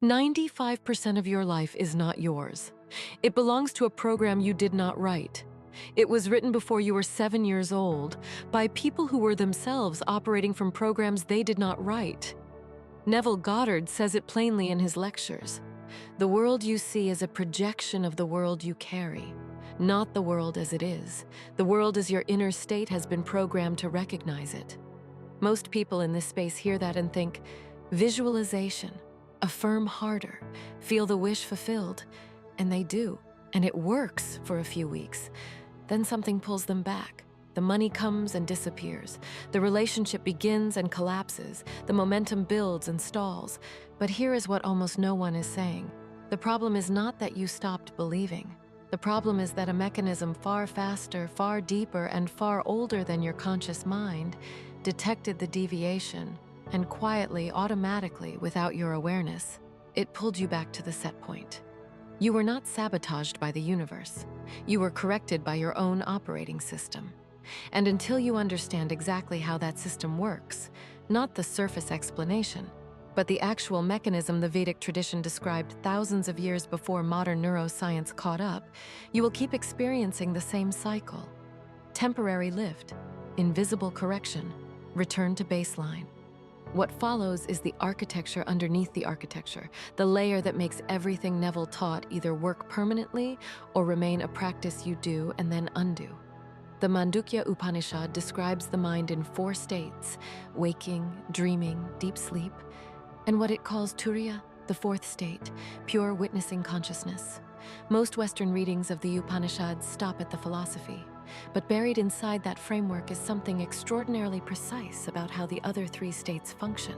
95% of your life is not yours. It belongs to a program you did not write. It was written before you were 7 years old by people who were themselves operating from programs they did not write. Neville Goddard says it plainly in his lectures. The world you see is a projection of the world you carry, not the world as it is. The world as your inner state has been programmed to recognize it. Most people in this space hear that and think, visualization, affirm harder, feel the wish fulfilled. And they do, and it works for a few weeks. Then something pulls them back. The money comes and disappears. The relationship begins and collapses. The momentum builds and stalls. But here is what almost no one is saying. The problem is not that you stopped believing. The problem is that a mechanism far faster, far deeper, and far older than your conscious mind detected the deviation, and quietly, automatically, without your awareness, it pulled you back to the set point. You were not sabotaged by the universe. You were corrected by your own operating system. And until you understand exactly how that system works, not the surface explanation, but the actual mechanism the Vedic tradition described thousands of years before modern neuroscience caught up, you will keep experiencing the same cycle. Temporary lift, invisible correction, return to baseline. What follows is the architecture underneath the architecture, the layer that makes everything Neville taught either work permanently or remain a practice you do and then undo. The Mandukya Upanishad describes the mind in 4 states: waking, dreaming, deep sleep, and what it calls Turiya, the 4th state, pure witnessing consciousness. Most Western readings of the Upanishads stop at the philosophy, but buried inside that framework is something extraordinarily precise about how the other 3 states function,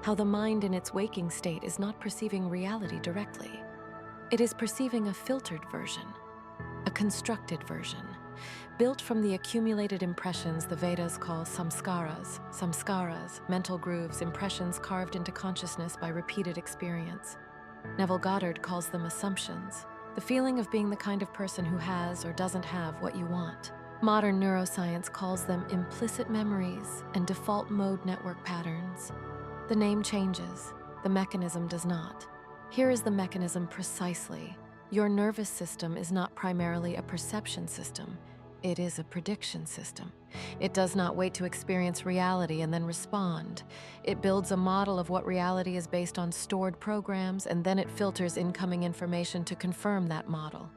how the mind in its waking state is not perceiving reality directly. It is perceiving a filtered version, a constructed version, built from the accumulated impressions the Vedas call samskaras, mental grooves, impressions carved into consciousness by repeated experience. Neville Goddard calls them assumptions, the feeling of being the kind of person who has or doesn't have what you want. Modern neuroscience calls them implicit memories and default mode network patterns. The name changes, the mechanism does not. Here is the mechanism precisely. Your nervous system is not primarily a perception system. It is a prediction system. It does not wait to experience reality and then respond. It builds a model of what reality is based on stored programs, and then it filters incoming information to confirm that model.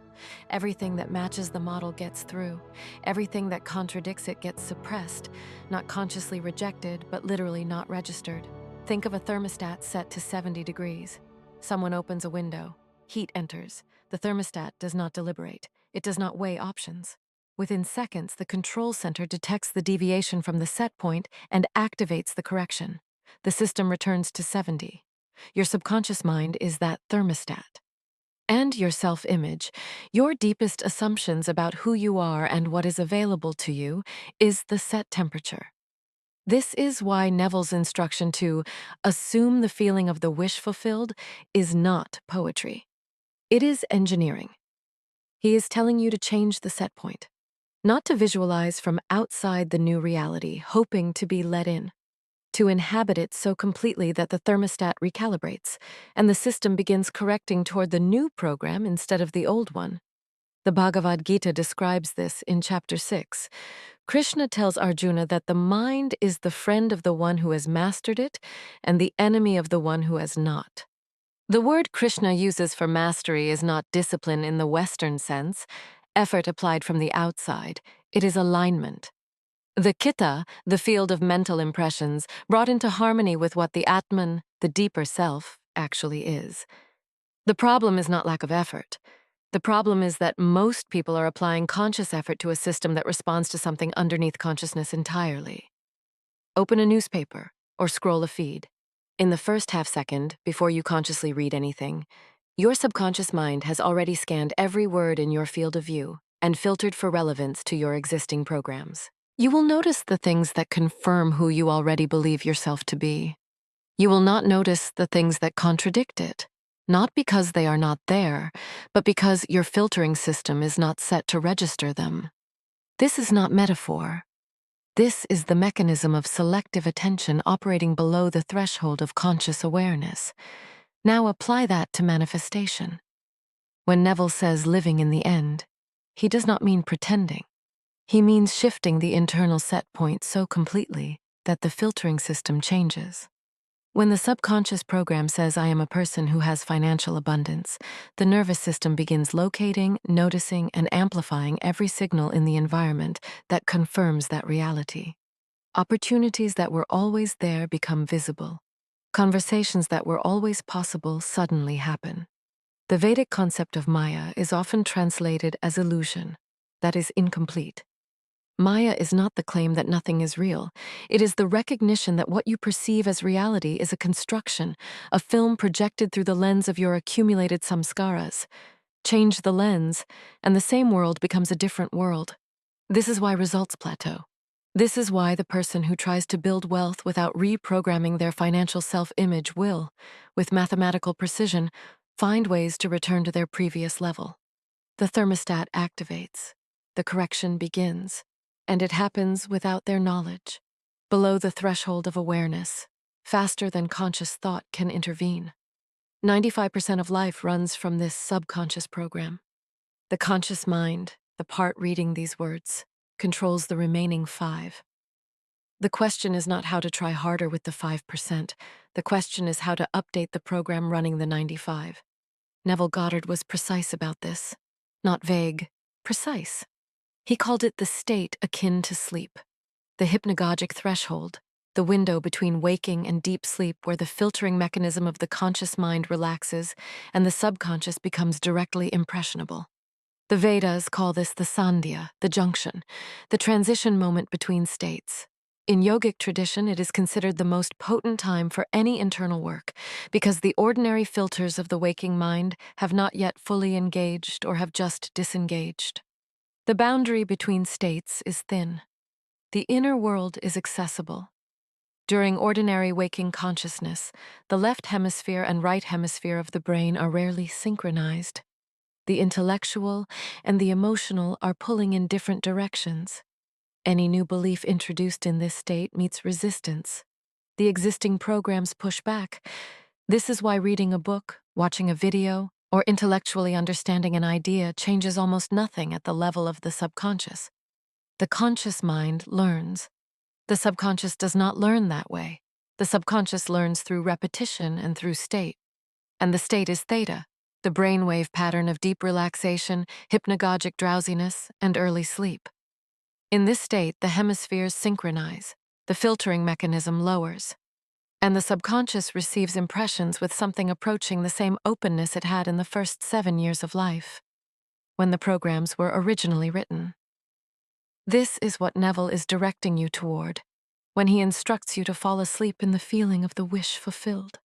Everything that matches the model gets through. Everything that contradicts it gets suppressed, not consciously rejected, but literally not registered. Think of a thermostat set to 70 degrees. Someone opens a window. Heat enters. The thermostat does not deliberate. It does not weigh options. Within seconds, the control center detects the deviation from the set point and activates the correction. The system returns to 70. Your subconscious mind is that thermostat. And your self-image, your deepest assumptions about who you are and what is available to you, is the set temperature. This is why Neville's instruction to assume the feeling of the wish fulfilled is not poetry. It is engineering. He is telling you to change the set point. Not to visualize from outside the new reality, hoping to be let in. To inhabit it so completely that the thermostat recalibrates, and the system begins correcting toward the new program instead of the old one. The Bhagavad Gita describes this in chapter 6. Krishna tells Arjuna that the mind is the friend of the one who has mastered it and the enemy of the one who has not. The word Krishna uses for mastery is not discipline in the Western sense, effort applied from the outside. It is alignment. The Chitta, the field of mental impressions, brought into harmony with what the Atman, the deeper self, actually is. The problem is not lack of effort. The problem is that most people are applying conscious effort to a system that responds to something underneath consciousness entirely. Open a newspaper or scroll a feed. In the first half second, before you consciously read anything, your subconscious mind has already scanned every word in your field of view and filtered for relevance to your existing programs. You will notice the things that confirm who you already believe yourself to be. You will not notice the things that contradict it, not because they are not there, but because your filtering system is not set to register them. This is not metaphor. This is the mechanism of selective attention operating below the threshold of conscious awareness. Now apply that to manifestation. When Neville says living in the end, he does not mean pretending. He means shifting the internal set point so completely that the filtering system changes. When the subconscious program says I am a person who has financial abundance, the nervous system begins locating, noticing, and amplifying every signal in the environment that confirms that reality. Opportunities that were always there become visible. Conversations that were always possible suddenly happen. The Vedic concept of Maya is often translated as illusion, that is incomplete. Maya is not the claim that nothing is real. It is the recognition that what you perceive as reality is a construction, a film projected through the lens of your accumulated samskaras. Change the lens, and the same world becomes a different world. This is why results plateau. This is why the person who tries to build wealth without reprogramming their financial self-image will, with mathematical precision, find ways to return to their previous level. The thermostat activates. The correction begins. And it happens without their knowledge, below the threshold of awareness, faster than conscious thought can intervene. 95% of life runs from this subconscious program. The conscious mind, the part reading these words, controls the remaining 5. The question is not how to try harder with the 5%. The question is how to update the program running the 95. Neville Goddard was precise about this. Not vague, precise. He called it the state akin to sleep, the hypnagogic threshold, the window between waking and deep sleep where the filtering mechanism of the conscious mind relaxes and the subconscious becomes directly impressionable. The Vedas call this the sandhya, the junction, the transition moment between states. In yogic tradition, it is considered the most potent time for any internal work because the ordinary filters of the waking mind have not yet fully engaged or have just disengaged. The boundary between states is thin. The inner world is accessible. During ordinary waking consciousness, the left hemisphere and right hemisphere of the brain are rarely synchronized. The intellectual and the emotional are pulling in different directions. Any new belief introduced in this state meets resistance. The existing programs push back. This is why reading a book, watching a video, or intellectually understanding an idea changes almost nothing at the level of the subconscious. The conscious mind learns. The subconscious does not learn that way. The subconscious learns through repetition and through state. And the state is theta, the brainwave pattern of deep relaxation, hypnagogic drowsiness, and early sleep. In this state, the hemispheres synchronize. The filtering mechanism lowers. And the subconscious receives impressions with something approaching the same openness it had in the first 7 years of life, when the programs were originally written. This is what Neville is directing you toward, when he instructs you to fall asleep in the feeling of the wish fulfilled,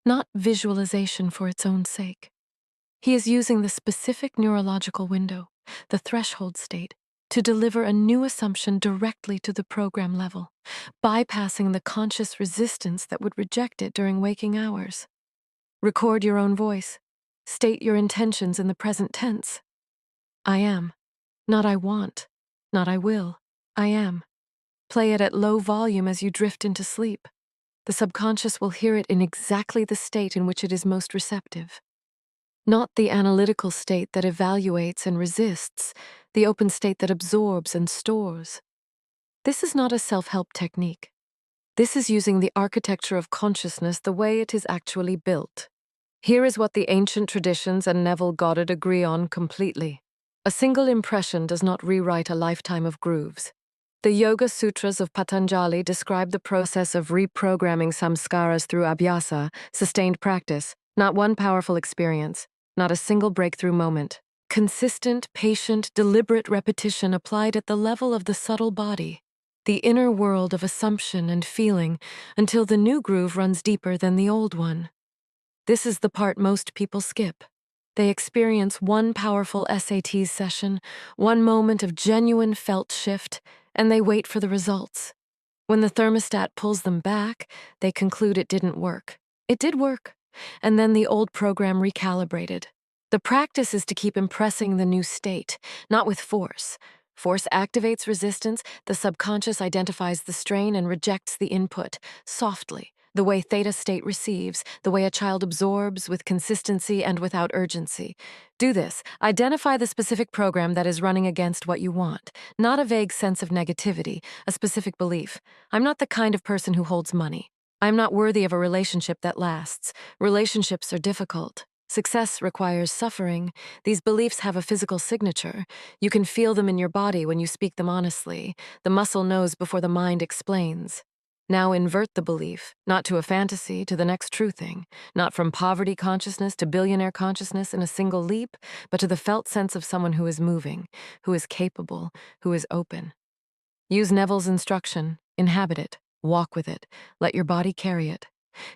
not visualization for its own sake. He is using the specific neurological window, the threshold state, to deliver a new assumption directly to the program level, bypassing the conscious resistance that would reject it during waking hours. Record your own voice. State your intentions in the present tense. I am. Not I want. Not I will. I am. Play it at low volume as you drift into sleep. The subconscious will hear it in exactly the state in which it is most receptive. Not the analytical state that evaluates and resists, the open state that absorbs and stores. This is not a self-help technique. This is using the architecture of consciousness the way it is actually built. Here is what the ancient traditions and Neville Goddard agree on completely. A single impression does not rewrite a lifetime of grooves. The Yoga Sutras of Patanjali describe the process of reprogramming samskaras through abhyasa, sustained practice, not one powerful experience, not a single breakthrough moment. Consistent, patient, deliberate repetition applied at the level of the subtle body, the inner world of assumption and feeling, until the new groove runs deeper than the old one. This is the part most people skip. They experience one powerful SAT session, one moment of genuine felt shift, and they wait for the results. When the thermostat pulls them back, they conclude it didn't work. It did work, and then the old program recalibrated. The practice is to keep impressing the new state, not with force. Force activates resistance, the subconscious identifies the strain and rejects the input, softly, The way theta state receives, the way a child absorbs with consistency and without urgency. Do this. Identify the specific program that is running against what you want, not a vague sense of negativity, a specific belief. I'm not the kind of person who holds money. I'm not worthy of a relationship that lasts. Relationships are difficult. Success requires suffering. These beliefs have a physical signature. You can feel them in your body when you speak them honestly. The muscle knows before the mind explains. Now invert the belief, not to a fantasy, to the next true thing, not from poverty consciousness to billionaire consciousness in a single leap, but to the felt sense of someone who is moving, who is capable, who is open. Use Neville's instruction, inhabit it, walk with it, let your body carry it.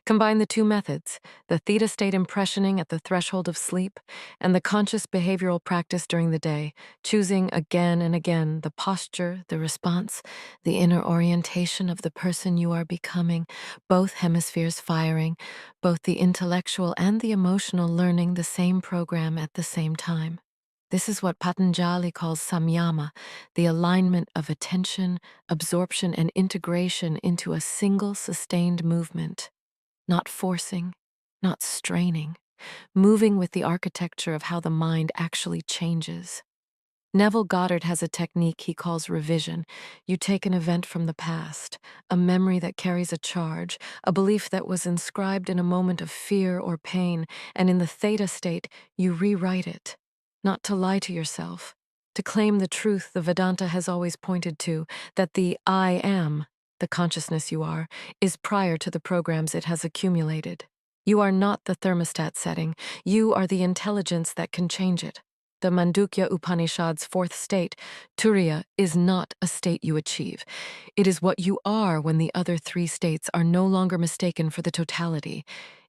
Combine the two methods, the theta state impressioning at the threshold of sleep and the conscious behavioral practice during the day, choosing again and again the posture, the response, the inner orientation of the person you are becoming, both hemispheres firing, both the intellectual and the emotional learning the same program at the same time. This is what Patanjali calls samyama, the alignment of attention, absorption, and integration into a single sustained movement. Not forcing, not straining, moving with the architecture of how the mind actually changes. Neville Goddard has a technique he calls revision. You take an event from the past, a memory that carries a charge, a belief that was inscribed in a moment of fear or pain, and in the theta state, you rewrite it. Not to lie to yourself, to claim the truth the Vedanta has always pointed to, that the I am, the consciousness you are, is prior to the programs it has accumulated. You are not the thermostat setting. You are the intelligence that can change it. The Mandukya Upanishad's fourth state, Turiya, is not a state you achieve. It is what you are when the other three states are no longer mistaken for the totality.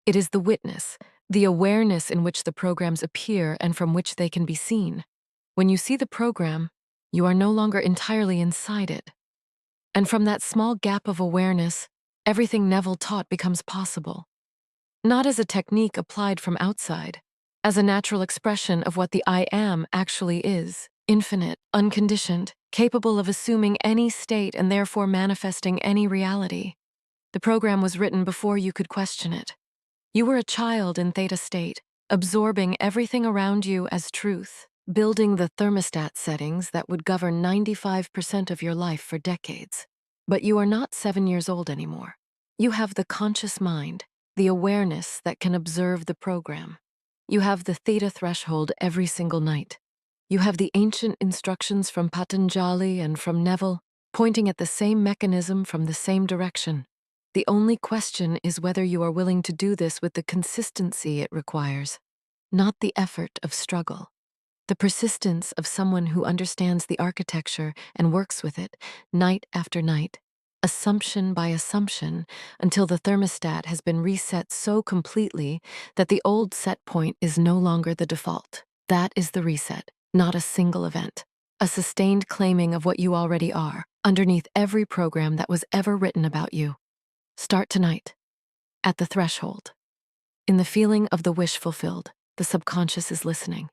It is the witness, the awareness in which the programs appear and from which they can be seen. When you see the program, you are no longer entirely inside it. And from that small gap of awareness, everything Neville taught becomes possible. Not as a technique applied from outside, as a natural expression of what the I am actually is, infinite, unconditioned, capable of assuming any state and therefore manifesting any reality. The program was written before you could question it. You were a child in theta state, absorbing everything around you as truth, building the thermostat settings that would govern 95% of your life for decades. But you are not 7 years old anymore. You have the conscious mind, the awareness that can observe the program. You have the theta threshold every single night. You have the ancient instructions from Patanjali and from Neville, pointing at the same mechanism from the same direction. The only question is whether you are willing to do this with the consistency it requires, not the effort of struggle. The persistence of someone who understands the architecture and works with it, night after night, assumption by assumption, until the thermostat has been reset so completely that the old set point is no longer the default. That is the reset, not a single event. A sustained claiming of what you already are, underneath every program that was ever written about you. Start tonight, at the threshold. In the feeling of the wish fulfilled, the subconscious is listening.